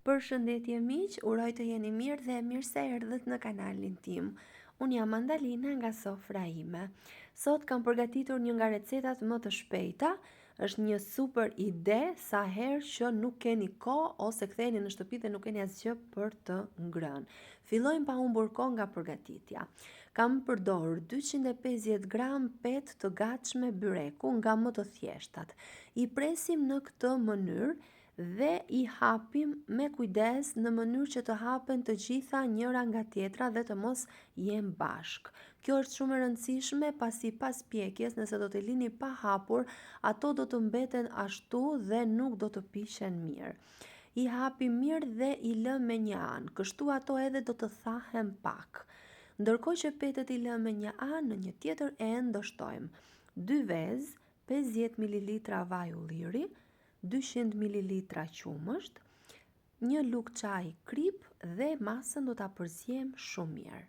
Përshëndetje miq, uroj të jeni mirë dhe mirë se erdhët në kanalin tim. Unë jam Mandalina nga sofra ime. Sot kam përgatitur një nga recetat më të shpejta. Është një super ide sa herë që nuk keni kohë ose ktheheni në shtëpi dhe nuk keni asgjë për të ngrënë. Fillojmë pa humbur kohë nga përgatitja. Kam përdorur 250 gram petë të gatshme byreku nga më të thjeshtat. I presim në këtë mënyrë dhe i hapim me kujdes në mënyrë që të hapen të gjitha njëra nga tjetra dhe të mos jenë bashk. Kjo është shumë e rëndësishme pasi pas pjekjes, nëse do të lini pa hapur, ato do të mbeten ashtu dhe nuk do të pishen mirë. I hapim mirë dhe i lëm me një anë, kështu ato edhe do të thahen pak. Ndërkohë që petët i lëm me një anë, në një tjetër enë do shtojmë 2 vezë, 50 ml vaj ulliri, 200 ml qumësht, një lugë çaj krip dhe masën do ta përziem shumë mirë.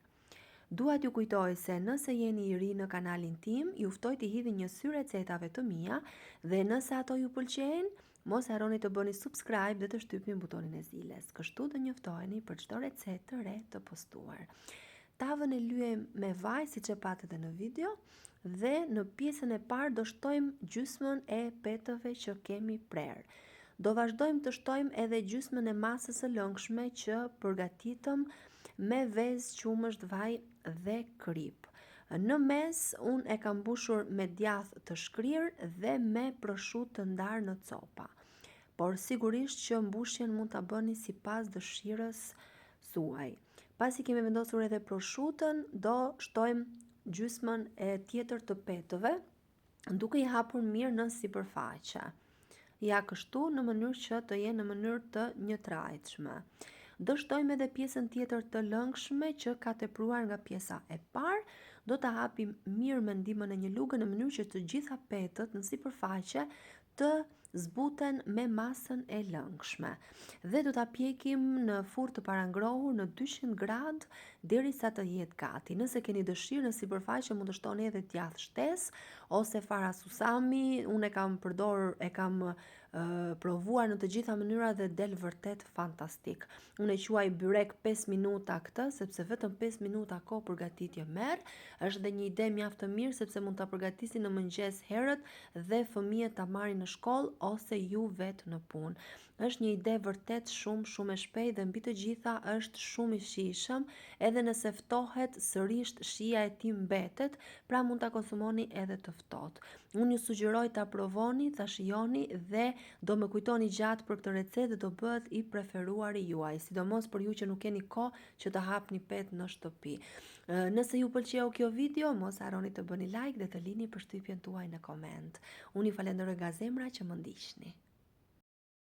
Dua t'ju kujtoj se nëse jeni i ri në kanalin tim, ju ftoj t'i hidhni një sy recetave të mia dhe nëse ato ju pëlqejnë, mos harroni të bëni subscribe dhe të shtypni butonin e ziles. Kështu do njoftoheni për çdo recetë të re të postuar. Tavën e lyejm me vaj siç e patët në video dhe në pjesën e parë do shtojmë gjysmën e petëve që kemi prerë. Do vazhdojmë të shtojmë edhe gjysmën e masës së lëngshme që përgatitëm me vezë, qumësht, vaj dhe krip. Në mes unë e kam mbushur me djath të shkrirë dhe me prosciutto të ndarë në copa. Por sigurisht që mbushjen mund ta bëni sipas dëshirës suaj. Pasi kemi vendosur edhe prosciutton, do shtojmë gjysmën e tjetër të petëve, duke i hapur mirë në sipërfaqe. Ja kështu në mënyrë që të jenë në mënyrë të njëtrajtshme. Do shtojmë edhe pjesën tjetër të lëngshme që ka tepruar nga pjesa e parë, do ta hapim mirë me ndihmën e një lugë në mënyrë që të gjitha petët në sipërfaqe të zbuten me masën e lëngshme. Dhe do ta pjekim në furrë të parangrohur në 200 gradë derisa të jetë gati. Nëse keni dëshirë në sipërfaqe mund të shtoni edhe djath shtesë ose fara susami. Unë e kam provuar në të gjitha mënyrat dhe del vërtet fantastik. Unë e quaj byrek 5 minuta këtë, sepse vetëm 5 minuta kohë përgatitje merr. Është dhe një ide mjaft të mirë sepse mund ta përgatisni në mëngjes herët dhe fëmijët ta marrin në shkollë ose ju vetë në punë. Është një ide vërtet shumë e shpejtë dhe mbi të gjitha është shumë i shijshëm, edhe nëse ftohet sërish shija e tij mbetet, pra mund ta konsumoni edhe të ftohtë. Unë ju sugjeroj ta provoni, ta shijoni dhe do më kujtoni gjatë për këtë recetë dhe do bëhet i preferuari juaj, sidomos për ju që nuk keni kohë që të hapni petë në shtëpi. Nëse ju pëlqeu kjo video, mos harroni të bëni like dhe të lini përshtypjen tuaj në koment. Unë ju falenderoj nga zemra që më ndiqni.